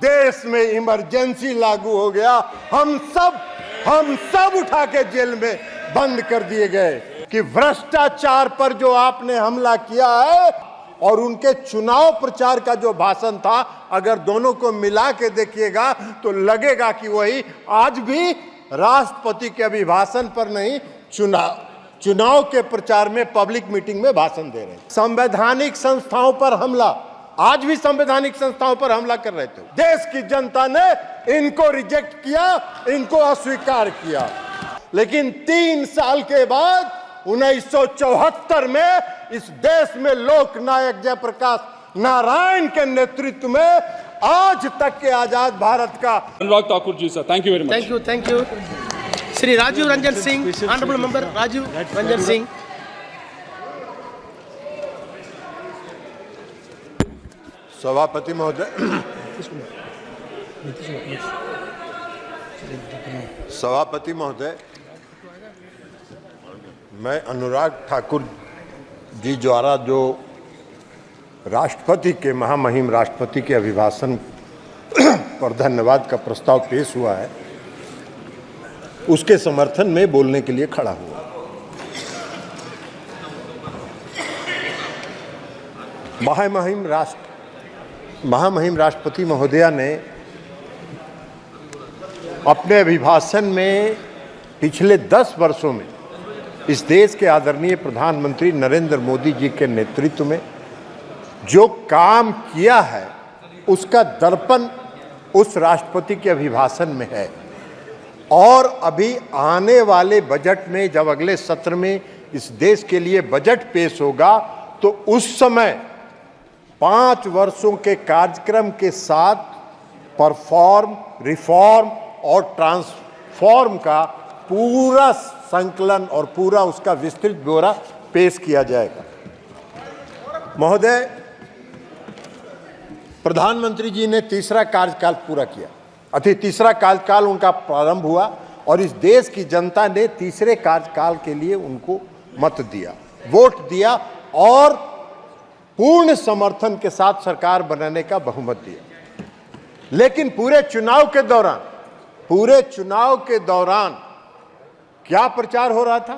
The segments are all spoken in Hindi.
देश में इमरजेंसी लागू हो गया, हम सब उठा के जेल में बंद कर दिए गए। कि भ्रष्टाचार पर जो आपने हमला किया है और उनके चुनाव प्रचार का जो भाषण था, अगर दोनों को मिला के देखिएगा तो लगेगा कि वही आज भी राष्ट्रपति के अभिभाषण पर नहीं, चुनाव के प्रचार में, पब्लिक मीटिंग में भाषण दे रहे हैं। संवैधानिक संस्थाओं पर हमला, आज भी संवैधानिक संस्थाओं पर हमला कर रहे थे। देश की जनता ने इनको रिजेक्ट किया, इनको अस्वीकार किया। लेकिन 3 साल के बाद 1974 में इस देश में लोकनायक जयप्रकाश नारायण के नेतृत्व में आज तक के आजाद भारत का। Anurag Thakur ji sir, thank you very much. Thank you. Shri Rajiv Ranjan Singh, honourable member Rajiv Ranjan Singh. सभापति महोदय, सभापति महोदय, मैं अनुराग ठाकुर जी द्वारा जो राष्ट्रपति के, महामहिम राष्ट्रपति के अभिभाषण पर धन्यवाद का प्रस्ताव पेश हुआ है, उसके समर्थन में बोलने के लिए खड़ा हुआ। महामहिम राष्ट्रपति महोदया ने अपने अभिभाषण में पिछले 10 वर्षों में इस देश के आदरणीय प्रधानमंत्री नरेंद्र मोदी जी के नेतृत्व में जो काम किया है, उसका दर्पण उस राष्ट्रपति के अभिभाषण में है। और अभी आने वाले बजट में, जब अगले सत्र में इस देश के लिए बजट पेश होगा, तो उस समय 5 वर्षों के कार्यक्रम के साथ परफॉर्म, रिफॉर्म और ट्रांसफॉर्म का पूरा संकलन और पूरा उसका विस्तृत ब्यौरा पेश किया जाएगा। महोदय, प्रधानमंत्री जी ने तीसरा कार्यकाल पूरा किया, तीसरा कार्यकाल उनका प्रारंभ हुआ और इस देश की जनता ने तीसरे कार्यकाल के लिए उनको मत दिया, वोट दिया और पूर्ण समर्थन के साथ सरकार बनाने का बहुमत दिया। लेकिन पूरे चुनाव के दौरान क्या प्रचार हो रहा था?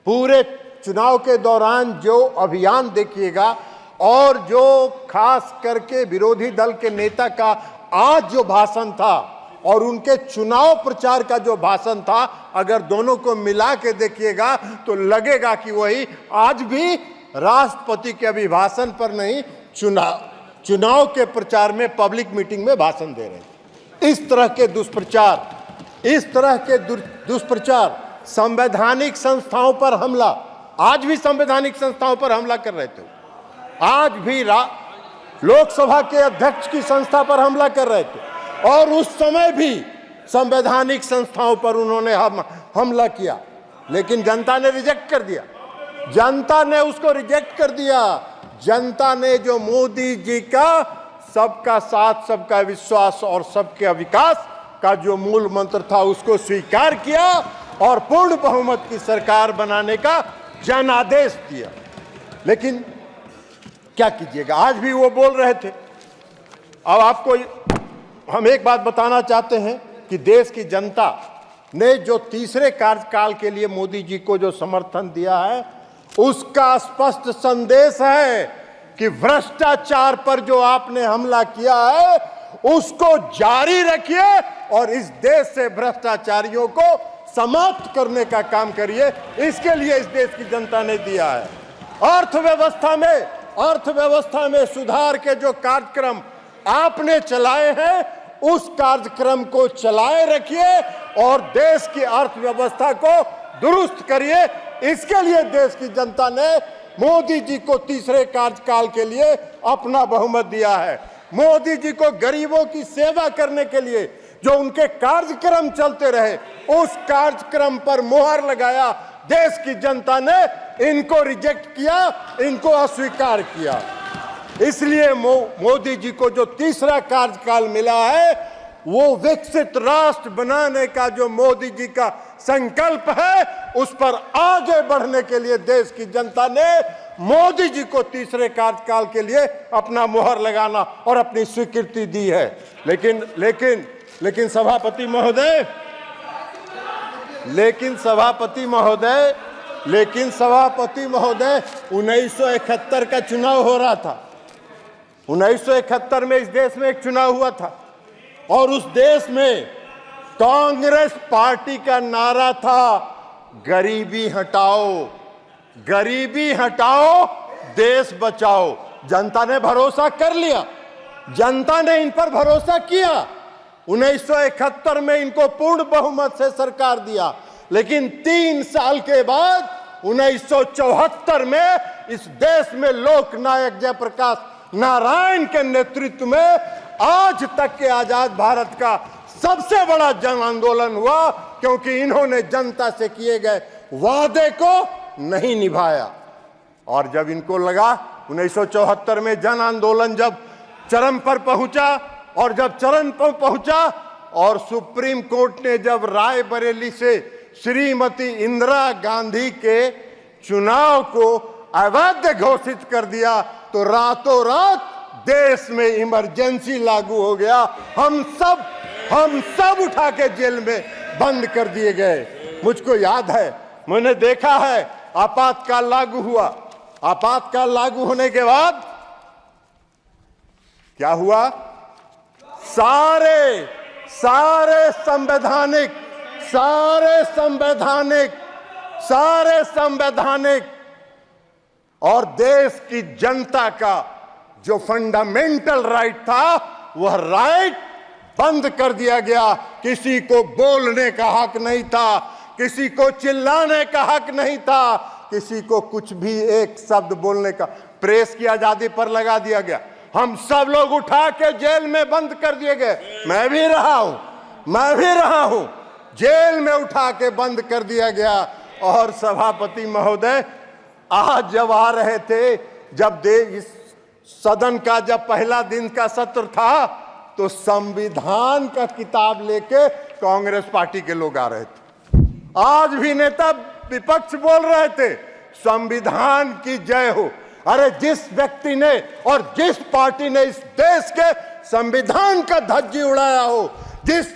पूरे चुनाव के दौरान जो अभियान देखिएगा और जो खास करके विरोधी दल के नेता का आज जो भाषण था और उनके चुनाव प्रचार का जो भाषण था, अगर दोनों को मिला के देखिएगा तो लगेगा कि वही आज भी राष्ट्रपति के अभिभाषण पर नहीं, चुनाव के प्रचार में, पब्लिक मीटिंग में भाषण दे रहे हैं। इस तरह के दुष्प्रचार, संवैधानिक संस्थाओं पर हमला, आज भी संवैधानिक संस्थाओं पर हमला कर रहे थे। आज भी लोकसभा के अध्यक्ष की संस्था पर हमला कर रहे थे और उस समय भी संवैधानिक संस्थाओं पर उन्होंने हमला किया, लेकिन जनता ने रिजेक्ट कर दिया। जनता ने उसको रिजेक्ट कर दिया। जनता ने जो मोदी जी का सबका साथ, सबका विश्वास और सबके विकास का जो मूल मंत्र था, उसको स्वीकार किया और पूर्ण बहुमत की सरकार बनाने का जनादेश दिया। लेकिन क्या कीजिएगा, आज भी वो बोल रहे थे। अब आपको हम एक बात बताना चाहते हैं कि देश की जनता ने जो तीसरे कार्यकाल के लिए मोदी जी को जो समर्थन दिया है, उसका स्पष्ट संदेश है कि भ्रष्टाचार पर जो आपने हमला किया है, उसको जारी रखिए और इस देश से भ्रष्टाचारियों को समाप्त करने का काम करिए। इसके लिए इस देश की जनता ने दिया है। अर्थव्यवस्था में सुधार के जो कार्यक्रम आपने चलाए हैं, उस कार्यक्रम को चलाए रखिए और देश की अर्थव्यवस्था को दुरुस्त करिए। इसके लिए देश की जनता ने मोदी जी को तीसरे कार्यकाल के लिए अपना बहुमत दिया है। मोदी जी को गरीबों की सेवा करने के लिए जो उनके कार्यक्रम चलते रहे, उस कार्यक्रम पर मोहर लगाया। देश की जनता ने इनको रिजेक्ट किया, इनको अस्वीकार किया। इसलिए मोदी जी को जो तीसरा कार्यकाल मिला है, वो विकसित राष्ट्र बनाने का जो मोदी जी का संकल्प है, उस पर आगे बढ़ने के लिए देश की जनता ने मोदी जी को तीसरे कार्यकाल के लिए अपना मुहर लगाना और अपनी स्वीकृति दी है। लेकिन सभापति महोदय, लेकिन सभापति महोदय 1971 का चुनाव हो रहा था। 1971 में इस देश में एक चुनाव हुआ था और उस देश में कांग्रेस पार्टी का नारा था गरीबी हटाओ, गरीबी हटाओ, देश बचाओ। जनता ने भरोसा कर लिया, जनता ने इन पर भरोसा किया। 1971 में इनको पूर्ण बहुमत से सरकार दिया, लेकिन 3 साल के बाद 1974 में इस देश में लोकनायक जयप्रकाश नारायण के नेतृत्व में आज तक के आजाद भारत का सबसे बड़ा जन आंदोलन हुआ, क्योंकि इन्होंने जनता से किए गए वादे को नहीं निभाया। और जब इनको लगा 1974 में जन आंदोलन जब चरम पर पहुंचा, और जब चरम पर पहुंचा और सुप्रीम कोर्ट ने जब रायबरेली से श्रीमती इंदिरा गांधी के चुनाव को अवैध घोषित कर दिया, तो रातों रात देश में इमरजेंसी लागू हो गया। हम सब उठा के जेल में बंद कर दिए गए। मुझको याद है, मैंने देखा है, आपातकाल लागू हुआ। आपातकाल लागू होने के बाद क्या हुआ? सारे संवैधानिक और देश की जनता का जो फंडामेंटल राइट था, वह राइट बंद कर दिया गया। किसी को बोलने का हक नहीं था, किसी को चिल्लाने का हक नहीं था, किसी को कुछ भी एक शब्द बोलने का, प्रेस की आजादी पर लगा दिया गया। हम सब लोग उठा के जेल में बंद कर दिए गए। मैं भी रहा हूं, जेल में उठा के बंद कर दिया गया। और सभापति महोदय, आज जब आ रहे थे, जब इस सदन का जब पहला दिन का सत्र था, तो संविधान का किताब लेके कांग्रेस पार्टी के लोग आ रहे थे। आज भी नेता विपक्ष बोल रहे थे संविधान की जय हो। अरे जिस व्यक्ति ने और जिस पार्टी ने इस देश के संविधान का धज्जी उड़ाया हो, जिस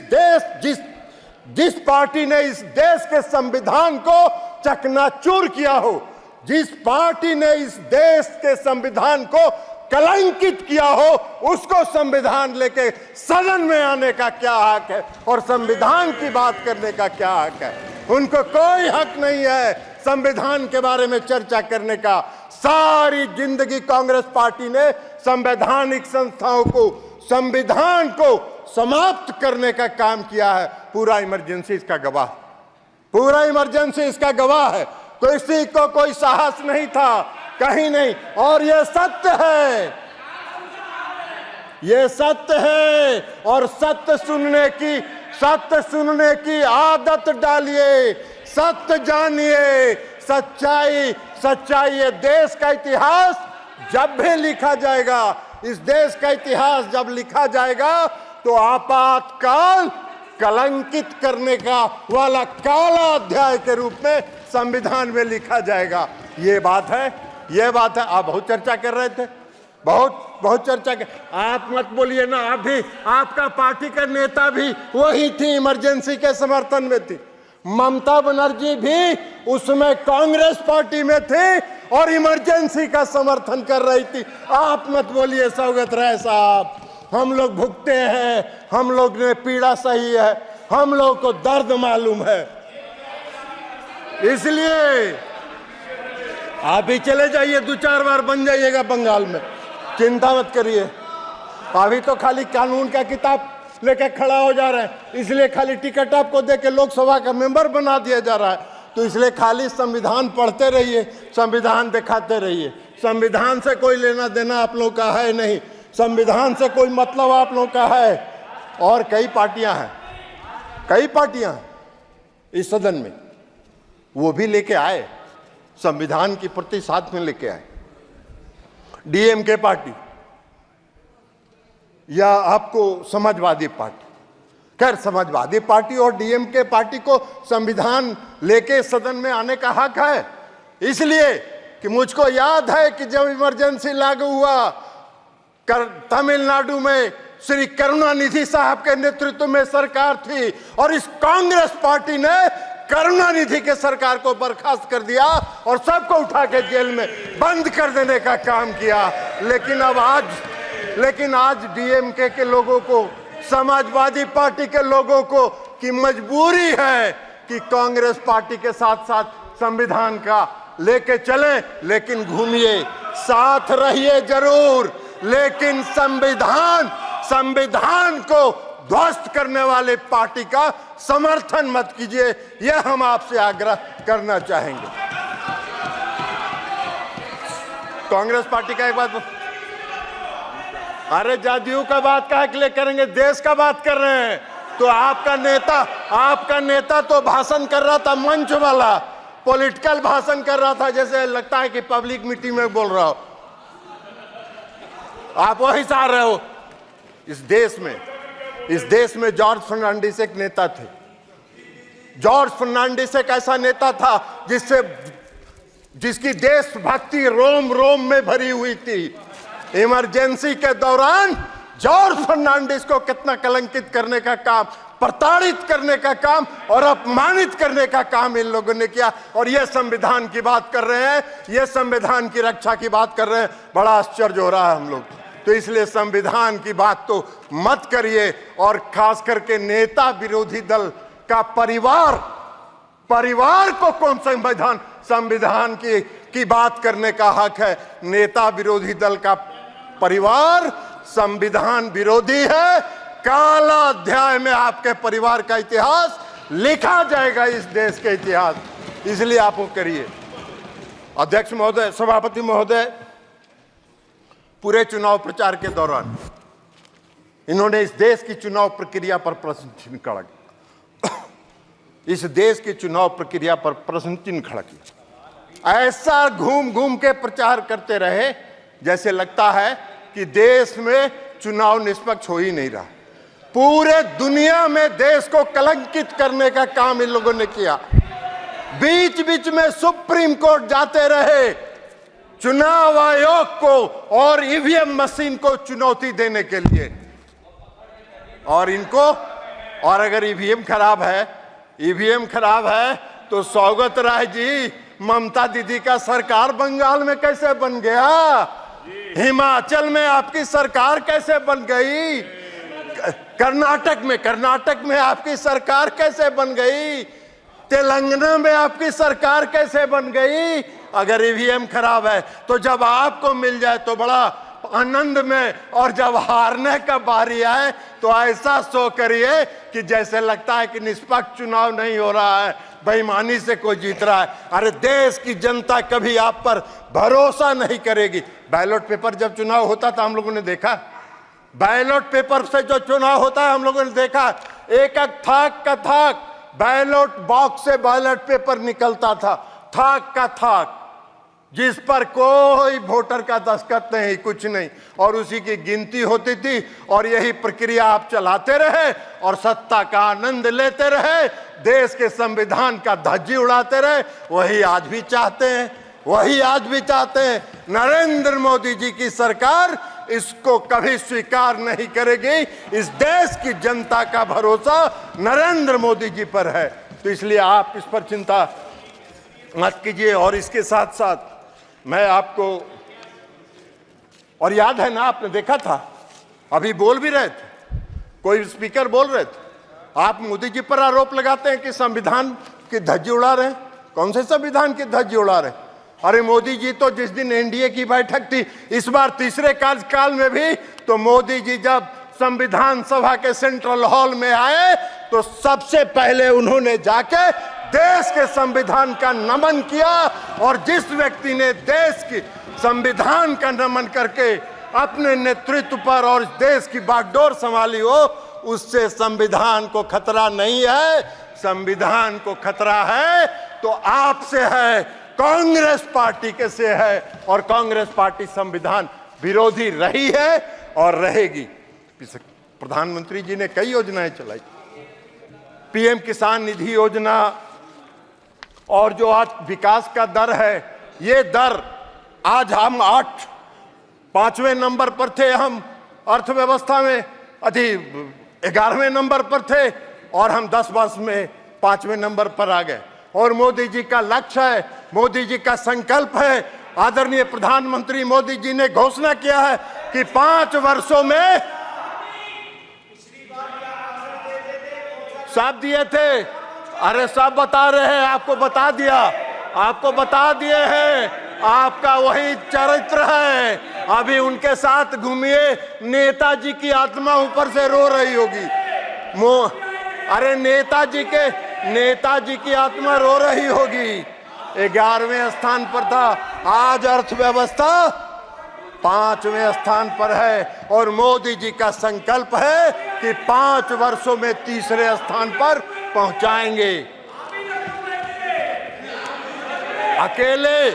पार्टी ने इस देश के संविधान को चकनाचूर किया हो, जिस पार्टी ने इस देश के संविधान को कलंकित किया हो, उसको संविधान लेके सदन में आने का क्या हक है और संविधान की बात करने का क्या हक है? उनको कोई हक नहीं है संविधान के बारे में चर्चा करने का। सारी जिंदगी कांग्रेस पार्टी ने संवैधानिक संस्थाओं को, संविधान को समाप्त करने का काम किया है। पूरा इमरजेंसी इसका गवाह है। किसी को कोई साहस नहीं था, कहीं नहीं। और ये सत्य है और सत्य सुनने की आदत डालिए, सत्य जानिए। सच्चाई ये देश का इतिहास जब भी लिखा जाएगा, इस देश का इतिहास जब लिखा जाएगा, तो आपातकाल कलंकित करने का वाला काला अध्याय के रूप में संविधान में लिखा जाएगा। ये बात है। आप बहुत चर्चा कर रहे थे, बहुत चर्चा कर। आप मत बोलिए ना, आप भी, आपका पार्टी का नेता भी वही थी, इमरजेंसी के समर्थन में थी। ममता बनर्जी भी उसमें कांग्रेस पार्टी में थे और इमरजेंसी का समर्थन कर रही थी। आप मत बोलिए सौगत राय साहब, हम लोग भुगते हैं, हम लोग ने पीड़ा सही है, हम लोग को दर्द मालूम है। इसलिए आप भी चले जाइए, 2-4 बार बन जाइएगा बंगाल में, चिंता मत करिए। अभी तो खाली कानून का किताब लेके खड़ा हो जा रहे हैं, इसलिए खाली टिकट आपको दे के लोकसभा का मेंबर बना दिया जा रहा है। तो इसलिए खाली संविधान पढ़ते रहिए, संविधान दिखाते रहिए। संविधान से कोई लेना देना आप लोग का है नहीं, संविधान से कोई मतलब आप लोग का है। और कई पार्टियां हैं इस सदन में, वो भी लेके आए, संविधान की प्रति साथ में लेके आए। डीएमके पार्टी या आपको समाजवादी पार्टी, खैर समाजवादी पार्टी और डीएमके पार्टी को संविधान लेके सदन में आने का हक है, इसलिए कि मुझको याद है कि जब इमरजेंसी लागू हुआ तमिलनाडु में श्री करुणानिधि साहब के नेतृत्व में सरकार थी और इस कांग्रेस पार्टी ने करुणानिधि के सरकार को बर्खास्त कर दिया और सबको उठा के जेल में बंद कर देने का काम किया। लेकिन आज डीएमके के लोगों को, समाजवादी पार्टी के लोगों को की मजबूरी है कि कांग्रेस पार्टी के साथ साथ संविधान का लेके चलें, लेकिन घूमिए, साथ रहिए जरूर, लेकिन संविधान को ध्वस्त करने वाले पार्टी का समर्थन मत कीजिए। यह हम आपसे आग्रह करना चाहेंगे। कांग्रेस पार्टी का एक बात, अरे जदयू का बात काहे के लिए करेंगे, देश का बात कर रहे हैं। तो आपका नेता तो भाषण कर रहा था, मंच वाला पॉलिटिकल भाषण कर रहा था, जैसे लगता है कि पब्लिक मीटिंग में बोल रहा हो। आप वही चाह रहे हो। इस देश में जॉर्ज फर्नांडिस एक नेता थे। जॉर्ज फर्नांडिस एक ऐसा नेता था जिसकी देशभक्ति रोम रोम में भरी हुई थी। इमरजेंसी के दौरान जॉर्ज फर्नांडिस को कितना कलंकित करने का काम, प्रताड़ित करने का काम और अपमानित करने का काम इन लोगों ने किया। और ये संविधान की बात कर रहे हैं, ये संविधान की रक्षा की बात कर रहे हैं। बड़ा आश्चर्य हो रहा है हम लोग। तो इसलिए संविधान की बात तो मत करिए, और खास करके नेता विरोधी दल का परिवार को कौन संविधान की बात करने का हक है। नेता विरोधी दल का परिवार संविधान विरोधी है। काला अध्याय में आपके परिवार का इतिहास लिखा जाएगा, इस देश के इतिहास। इसलिए आप वो करिए। अध्यक्ष महोदय, सभापति महोदय, पूरे चुनाव प्रचार के दौरान इन्होंने इस देश की चुनाव प्रक्रिया पर प्रश्न चिन्ह खड़ा किया। इस देश की चुनाव प्रक्रिया पर प्रश्न चिन्ह खड़ा किया। ऐसा घूम घूम के प्रचार करते रहे जैसे लगता है कि देश में चुनाव निष्पक्ष हो ही नहीं रहा। पूरे दुनिया में देश को कलंकित करने का काम इन लोगों ने किया। बीच बीच में सुप्रीम कोर्ट जाते रहे चुनाव आयोग को और ईवीएम मशीन को चुनौती देने के लिए। और अगर ईवीएम खराब है तो सौगत राय जी, ममता दीदी का सरकार बंगाल में कैसे बन गया? हिमाचल में आपकी सरकार कैसे बन गई? कर्नाटक में आपकी सरकार कैसे बन गई? तेलंगाना में आपकी सरकार कैसे बन गई? अगर ईवीएम खराब है तो जब आपको मिल जाए तो बड़ा आनंद में, और जब हारने का बारी आए तो ऐसा शो करिए कि जैसे लगता है कि निष्पक्ष चुनाव नहीं हो रहा है, बेईमानी से कोई जीत रहा है। अरे देश की जनता कभी आप पर भरोसा नहीं करेगी। बैलेट पेपर जब चुनाव होता था हम लोगों ने देखा, बैलेट पेपर से जो चुनाव होता है हम लोगों ने देखा, एक थाक का थाक बैलेट बॉक्स से बैलेट पेपर निकलता था, थाक का थाक, जिस पर कोई वोटर का दस्तखत नहीं, कुछ नहीं, और उसी की गिनती होती थी। और यही प्रक्रिया आप चलाते रहे और सत्ता का आनंद लेते रहे, देश के संविधान का धज्जी उड़ाते रहे। वही आज भी चाहते हैं। नरेंद्र मोदी जी की सरकार इसको कभी स्वीकार नहीं करेगी। इस देश की जनता का भरोसा नरेंद्र मोदी जी पर है। तो इसलिए आप इस पर चिंता मत कीजिए। और इसके साथ साथ मैं आपको, और याद है ना, आपने देखा था, अभी बोल भी रहे थे, कोई स्पीकर बोल रहे थे, आप मोदी जी पर आरोप लगाते हैं कि संविधान की धज्जी उड़ा रहे हैं। कौन से संविधान की धज्जी उड़ा रहे हैं? अरे मोदी जी तो जिस दिन एनडीए की बैठक थी, इस बार तीसरे कार्यकाल में भी, तो मोदी जी जब संविधान सभा के सेंट्रल हॉल में आए तो सबसे पहले उन्होंने जाके देश के संविधान का नमन किया। और जिस व्यक्ति ने देश की संविधान का नमन करके अपने नेतृत्व पर और देश की बागडोर संभाली हो, उससे संविधान को खतरा नहीं है। संविधान को खतरा है तो आपसे है, कांग्रेस पार्टी के से है। और कांग्रेस पार्टी संविधान विरोधी रही है और रहेगी। प्रधानमंत्री जी ने कई योजनाएं चलाई, पीएम किसान निधि योजना, और जो आज विकास का दर है ये दर आज हम 5वें नंबर पर थे, हम अर्थव्यवस्था में 11वें नंबर पर थे और हम 10 वर्ष में 5वें नंबर पर आ गए। और मोदी जी का लक्ष्य है, मोदी जी का संकल्प है, आदरणीय प्रधानमंत्री मोदी जी ने घोषणा किया है कि 5 वर्षों में सब दिए थे। अरे सब बता रहे हैं, आपको बता दिया, आपको बता दिए हैं। आपका वही चरित्र है। अभी उनके साथ घूमिए, नेताजी की आत्मा ऊपर से रो रही होगी। अरे नेताजी की आत्मा रो रही होगी। 11वें स्थान पर था, आज अर्थव्यवस्था 5वें स्थान पर है और मोदी जी का संकल्प है कि 5 वर्षों में 3रे स्थान पर पहुंचाएंगे। अकेले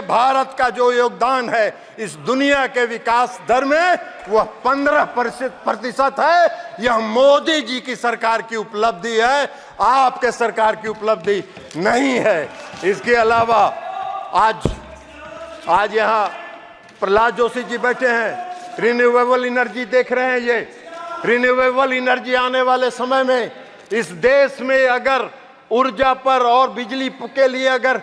भारत का जो योगदान है इस दुनिया के विकास दर में वह 15% है। यह मोदी जी की सरकार की उपलब्धि है, आपके सरकार की उपलब्धि नहीं है। इसके अलावा आज यहाँ प्रहलाद जोशी जी बैठे हैं, रिन्यूएबल एनर्जी देख रहे हैं। ये रिन्यूएबल एनर्जी आने वाले समय में इस देश में अगर ऊर्जा पर और बिजली के लिए अगर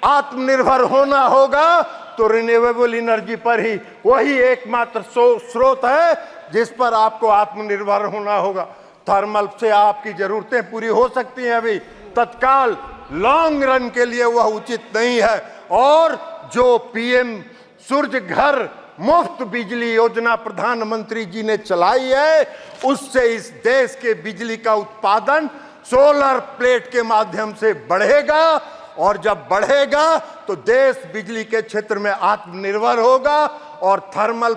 आत्मनिर्भर होना होगा तो रिन्यूएबल एनर्जी पर ही, वही एकमात्र स्रोत है जिस पर आपको आत्मनिर्भर होना होगा। थर्मल से आपकी जरूरतें पूरी हो सकती हैं, अभी तत्काल लॉन्ग रन के लिए वह उचित नहीं है। और जो पीएम सूर्य घर मुफ्त बिजली योजना प्रधानमंत्री जी ने चलाई है, उससे इस देश के बिजली का उत्पादन सोलर प्लेट के माध्यम से बढ़ेगा और जब बढ़ेगा तो देश बिजली के क्षेत्र में आत्मनिर्भर होगा। और थर्मल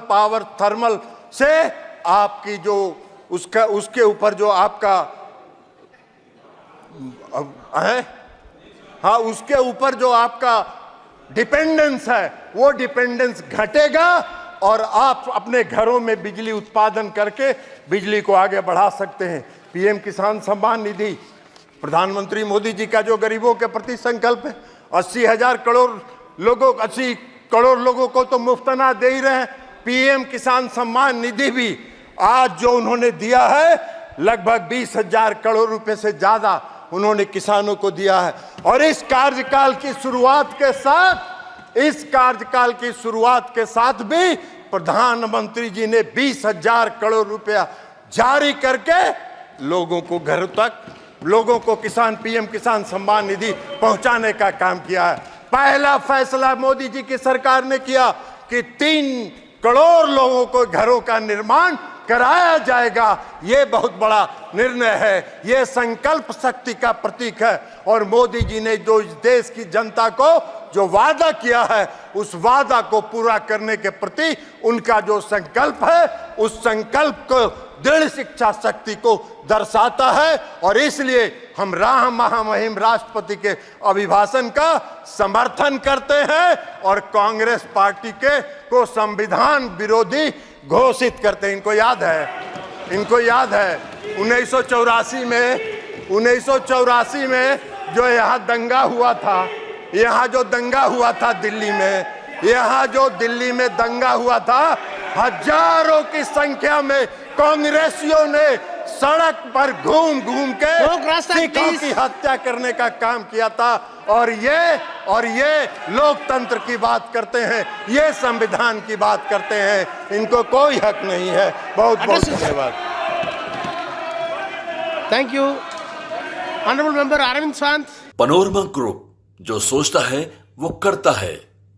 से आपकी जो उसके ऊपर जो आपका है, हाँ, उसके ऊपर जो आपका डिपेंडेंस है वो डिपेंडेंस घटेगा और आप अपने घरों में बिजली उत्पादन करके बिजली को आगे बढ़ा सकते हैं। पीएम किसान सम्मान निधि, प्रधानमंत्री मोदी जी का जो गरीबों के प्रति संकल्प है, 80 करोड़ लोगों को तो मुफ्त अनाज दे ही रहे हैं। पीएम किसान सम्मान निधि भी आज जो उन्होंने दिया है लगभग 20,000 करोड़ रुपए से ज्यादा उन्होंने किसानों को दिया है। और इस कार्यकाल की शुरुआत के साथ भी प्रधानमंत्री जी ने 20,000 करोड़ रुपया जारी करके लोगों को घरों तक, लोगों को पीएम किसान सम्मान निधि पहुंचाने का काम किया है। पहला फैसला मोदी जी की सरकार ने किया कि 3 करोड़ लोगों को घरों का निर्माण कराया जाएगा। ये बहुत बड़ा निर्णय है, ये संकल्प शक्ति का प्रतीक है। और मोदी जी ने जो इस देश की जनता को जो वादा किया है उस वादा को पूरा करने के प्रति उनका जो संकल्प है, उस संकल्प को दृढ़ शिक्षा शक्ति को दर्शाता है। और इसलिए हम महामहिम राष्ट्रपति के अभिभाषण का समर्थन करते हैं और कांग्रेस पार्टी को संविधान विरोधी घोषित करते हैं। इनको याद है 1984 में जो यहाँ दंगा हुआ था, दिल्ली में दंगा हुआ था, हजारों की संख्या में कांग्रेसियों ने सड़क पर घूम के सिखों की हत्या करने का काम किया था। और ये लोकतंत्र की बात करते हैं, ये संविधान की बात करते हैं, इनको कोई हक नहीं है। बहुत धन्यवाद। Thank you honourable member Arvind Sant. Panorama group, जो सोचता है वो करता है।